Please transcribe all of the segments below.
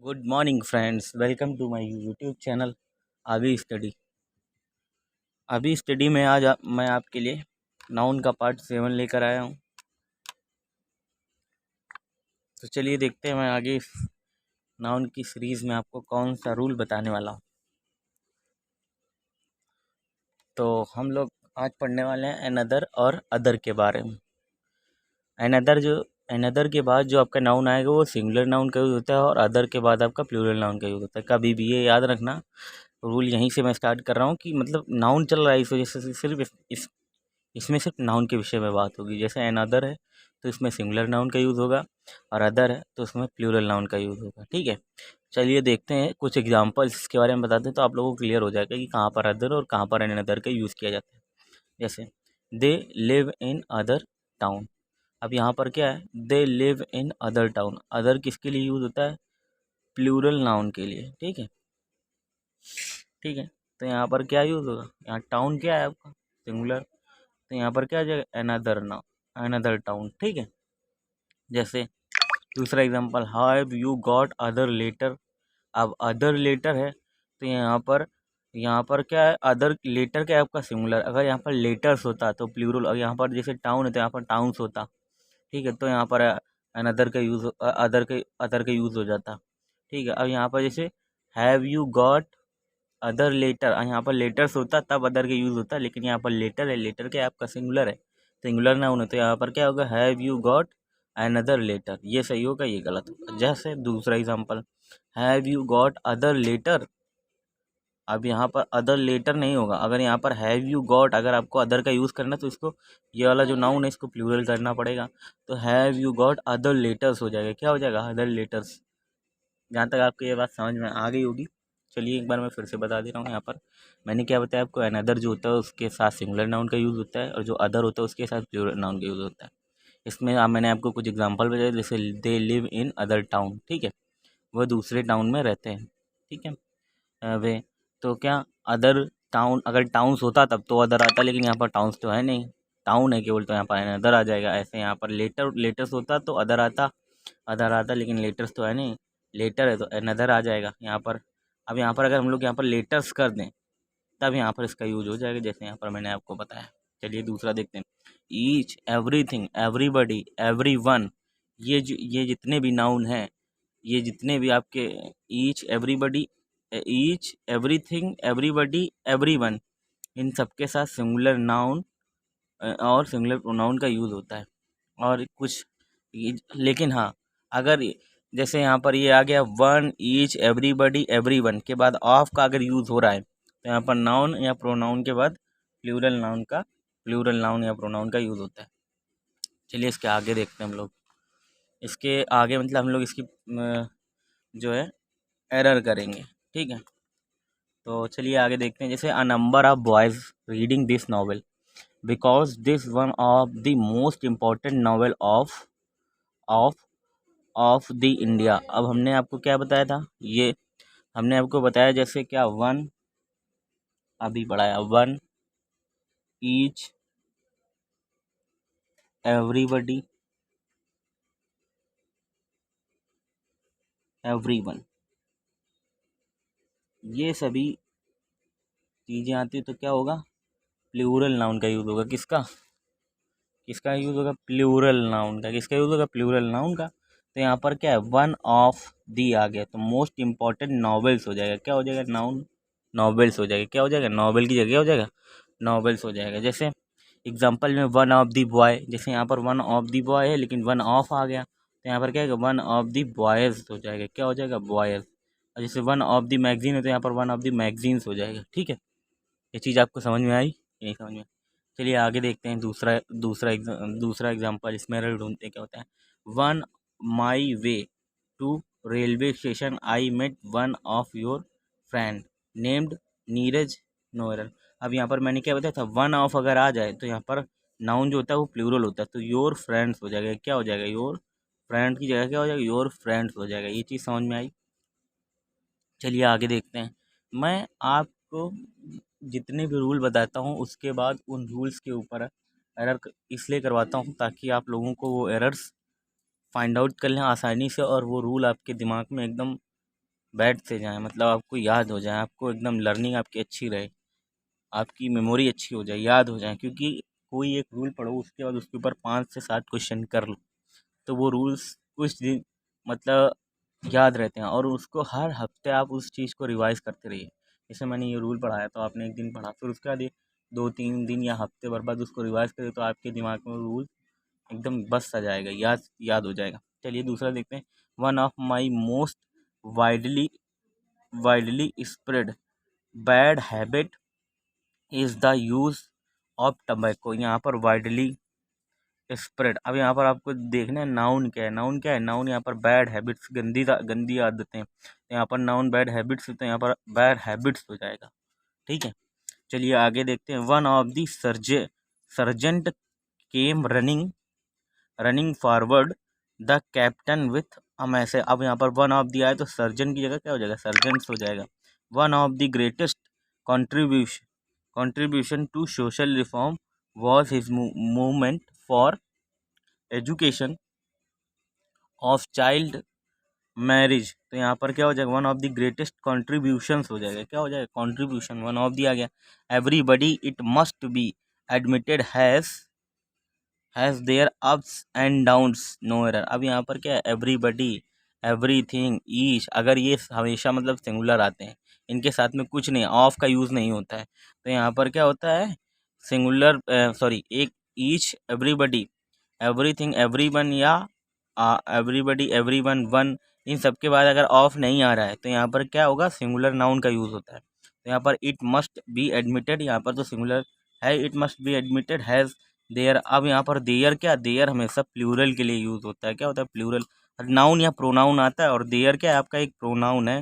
Good morning friends, welcome to my YouTube channel Abhi study. Abhi study में मैं आपके लिए नाउन का पार्ट 7 लेकर आया हूँ। तो चलिए देखते हैं मैं आगे इस नाउन की सीरीज़ में आपको कौन सा रूल बताने वाला हूँ। तो हम लोग आज पढ़ने वाले हैं अनदर और अदर के बारे में। अनदर के बाद जो आपका नाउन आएगा वो सिंगुलर नाउन का यूज़ होता है और अदर के बाद आपका प्लूरल नाउन का यूज़ होता है। कभी भी ये याद रखना, रूल यहीं से मैं स्टार्ट कर रहा हूँ कि मतलब नाउन चल रहा है, इस वजह से सिर्फ इस इसमें सिर्फ नाउन के विषय में बात होगी। जैसे अनदर है तो इसमें सिंगुलर नाउन का यूज़ होगा और अदर है तो उसमें प्लूरल नाउन का यूज़ होगा। ठीक है, चलिए देखते हैं कुछ एग्जांपल्स इसके बारे में बताते हैं तो आप लोगों को क्लियर हो जाएगा कि कहाँ पर अदर और कहाँ पर अनदर का यूज़ किया जाता है। जैसे they live in other town. अब यहाँ पर क्या है, they live in other town. Other किसके लिए यूज़ होता है? प्लूरल नाउन के लिए। ठीक है, ठीक है। तो यहाँ पर क्या यूज़ होगा, यहाँ टाउन क्या है आपका सिंगुलर, तो यहाँ पर क्या आ जाएगा, अनदर नाउन, अनदर टाउन। ठीक है, जैसे दूसरा example, have you got other letter. अब अदर लेटर है तो यहाँ पर क्या है, अदर लेटर क्या है आपका सिंगुलर। अगर यहाँ पर लेटर्स होता तो प्लूरल, और यहाँ पर जैसे टाउन है तो यहाँ पर टाउन्स होता। ठीक है, तो यहाँ पर अनदर का यूज़, अदर का यूज़ हो जाता। ठीक है, अब यहाँ पर जैसे have you got other letter, यहाँ पर लेटर्स होता तब अदर का यूज़ होता, लेकिन यहाँ पर लेटर है, लेटर क्या है आपका सिंगुलर है, सिंगुलर नाउन है, तो यहाँ पर क्या होगा, have you got another letter. ये सही होगा, ये गलत होगा। जैसे दूसरा example, have you got other letter. अब यहाँ पर अदर लेटर नहीं होगा, अगर यहाँ पर हैव यू गॉट, अगर आपको अदर का यूज़ करना है तो इसको, ये वाला जो नाउन है इसको प्लूरल करना पड़ेगा। तो have you got other letters हो जाएगा, क्या हो जाएगा, अदर लेटर्स। जहाँ तक आपको ये बात समझ में आ गई होगी। चलिए एक बार मैं फिर से बता दे रहा हूँ। यहाँ पर मैंने क्या बताया आपको, अनदर जो होता है उसके साथ सिंगुलर नाउन का यूज़ होता है और जो अदर होता है उसके साथ प्लूरल नाउन का यूज़ होता है। इसमें मैंने आपको कुछ एग्जांपल बताया, जैसे they live in other town. ठीक है, वह दूसरे टाउन में रहते हैं। ठीक है, वे, तो क्या अदर टाउन, अगर टाउन्स होता तब तो अदर आता, लेकिन यहाँ पर टाउन्स तो है नहीं, टाउन है केवल, तो यहाँ पर अनदर आ जाएगा। ऐसे यहाँ पर लेटर्स होता तो अदर आता, लेकिन लेटर्स तो है नहीं, लेटर है तो अनदर आ जाएगा यहाँ पर। अब यहाँ पर अगर हम लोग यहाँ पर लेटर्स कर दें तब यहाँ पर इसका यूज हो जाएगा, जैसे यहाँ पर मैंने आपको बताया। चलिए दूसरा देखते हैं, ईच, एवरीथिंग, एवरीबडी, एवरीवन। ये जितने भी नाउन हैं, ये जितने भी आपके each, everybody, each, everything, everybody, everyone, इन सबके साथ सिंगुलर नाउन और सिंगुलर प्रोनाउन का यूज़ होता है। और कुछ लेकिन हाँ, अगर जैसे यहाँ पर ये आ गया वन, ईच, एवरीबडी, एवरीवन के बाद ऑफ का अगर यूज़ हो रहा है तो यहाँ पर नाउन या प्रोनाउन के बाद प्लूरल नाउन या प्रोनाउन का यूज़ होता है। चलिए इसके आगे देखते हैं हम लोग। इसके आगे मतलब हम लोग इसकी जो है एरर करेंगे। ठीक है, तो चलिए आगे देखते हैं। जैसे a number of boys reading this novel because this one of the most important novel of of the India. अब हमने आपको क्या बताया था, ये हमने आपको बताया जैसे क्या, वन अभी पढ़ाया, वन, ईच, एवरीबडी, एवरीवन, ये सभी चीज़ें आती तो क्या होगा, प्लूरल नाउन का यूज़ होगा। किसका किसका यूज़ होगा, प्लूरल नाउन का। किसका यूज़ होगा, प्लूरल नाउन का। तो यहाँ पर क्या है, वन ऑफ दी आ गया तो मोस्ट इंपॉर्टेंट नॉवेल्स हो जाएगा, क्या हो जाएगा, नाउन, नॉवेल्स हो जाएगा। क्या हो जाएगा, नॉवेल की जगह हो जाएगा, नॉवेल्स हो जाएगा। जैसे एग्जाम्पल में वन ऑफ दी बॉय, जैसे यहाँ पर वन ऑफ दी बॉय है लेकिन वन ऑफ आ गया तो यहाँ पर क्या है, वन ऑफ दी बॉयज़ हो जाएगा, क्या हो जाएगा, बॉयज़। और जैसे वन ऑफ दी मैगजीन है तो यहाँ पर वन ऑफ दी मैगजीन्स हो जाएगा। ठीक है, ये चीज़ आपको समझ में आई कि नहीं समझ में? चलिए आगे देखते हैं। दूसरा एग्जांपल, इसमें एरर ढूंढते हैं क्या होता है। On my way to railway station I met one of your friend named Neeraj नोएरल। अब यहाँ पर मैंने क्या बताया था, वन ऑफ अगर आ जाए तो यहाँ पर नाउन जो होता है वो प्लूरल होता है, तो योर फ्रेंड्स हो जाएगा। क्या हो जाएगा, योर फ्रेंड की जगह क्या हो जाएगा, योर फ्रेंड्स हो जाएगा। ये चीज़ समझ में आई। चलिए आगे देखते हैं। मैं आपको जितने भी रूल बताता हूँ उसके बाद उन रूल्स के ऊपर एरर इसलिए करवाता हूँ ताकि आप लोगों को वो एरर्स फाइंड आउट कर लें आसानी से और वो रूल आपके दिमाग में एकदम बैठ से जाएँ, मतलब आपको याद हो जाए, आपको एकदम लर्निंग आपकी अच्छी रहे, आपकी मेमोरी अच्छी हो जाए, याद हो जाए। क्योंकि कोई एक रूल पढ़ो, उसके बाद उसके ऊपर 5 से 7 क्वेश्चन कर लो, तो वो रूल्स कुछ दिन मतलब याद रहते हैं, और उसको हर हफ्ते आप उस चीज़ को रिवाइज़ करते रहिए। जैसे मैंने ये रूल पढ़ाया तो आपने एक दिन पढ़ा, फिर उसके बाद ये 2-3 दिन या हफ्ते भर बाद उसको रिवाइज़ करें, तो आपके दिमाग में रूल एकदम बस सा जाएगा, याद याद हो जाएगा। चलिए दूसरा देखते हैं। One of my most widely widely spread bad habit is the use of tobacco. यहाँ पर वाइडली स्प्रेड, अब यहाँ पर आपको देखना है नाउन क्या है। नाउन क्या है? नाउन यहाँ पर बैड हैबिट्स, गंदी आदतें। तो यहाँ पर नाउन बैड हैबिट्स, तो यहाँ पर बैड हैबिट्स हो जाएगा। ठीक है, चलिए आगे देखते हैं। One of the sergeant came running forward the captain with a message. अब यहाँ पर वन ऑफ द आए तो सर्जन की जगह क्या हो जाएगा? सर्जेंट्स हो जाएगा। One of the greatest contribution contribution to social reform was his movement for education of child marriage. तो यहाँ पर क्या हो जाएगा? One of the greatest contributions हो जाएगा। क्या हो जाएगा? कॉन्ट्रीब्यूशन, वन ऑफ द आ गया। Everybody it must be admitted has their ups and downs, no error. अब यहाँ पर क्या है? एवरीबडी, एवरीथिंग, ईच, अगर ये हमेशा मतलब सिंगुलर आते हैं, इनके साथ में कुछ नहीं, ऑफ का यूज़ नहीं होता है, तो यहाँ पर क्या होता है? सिंगुलर, सॉरी, एक ईच, एवरीबडी, एवरीथिंग, एवरीवन, या एवरीबडी, एवरीवन, वन, इन सब के बाद अगर ऑफ नहीं आ रहा है तो यहाँ पर क्या होगा? सिंगुलर नाउन का यूज़ होता है। तो यहाँ पर इट मस्ट बी एडमिटेड, यहाँ पर तो सिंगुलर है, it must be admitted has there. अब यहाँ पर देयर, क्या? देयर हमेशा प्लूरल के लिए यूज़ होता है। क्या होता है? प्लूरल। नाउन या प्रोनाउन आता है, और देयर क्या है? आपका एक प्रोनाउन है।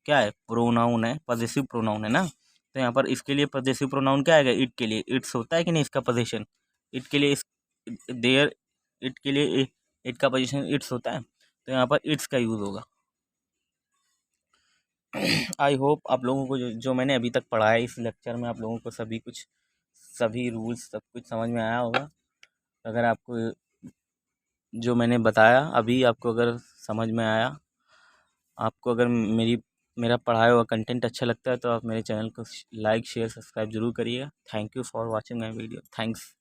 क्या है? प्रोनाउन है, पॉजेसिव प्रोनाउन है ना। तो यहाँ पर इसके लिए पॉजेसिव प्रोनाउन क्या आएगा? इट के लिए इट्स होता है कि नहीं इसका पोजीशन? इट के लिए इस देयर, इट के लिए इट का पोजीशन इट्स होता है, तो यहाँ पर इट्स का यूज़ होगा। आई होप आप लोगों को जो मैंने अभी तक पढ़ा है इस लेक्चर में, आप लोगों को सभी रूल्स सब कुछ समझ में आया होगा। अगर आपको जो मैंने बताया अभी आपको अगर समझ में आया, आपको अगर मेरा पढ़ाया हुआ कंटेंट अच्छा लगता है, तो आप मेरे चैनल को लाइक शेयर सब्सक्राइब जरूर करिएगा। Thank you for watching my video. Thanks.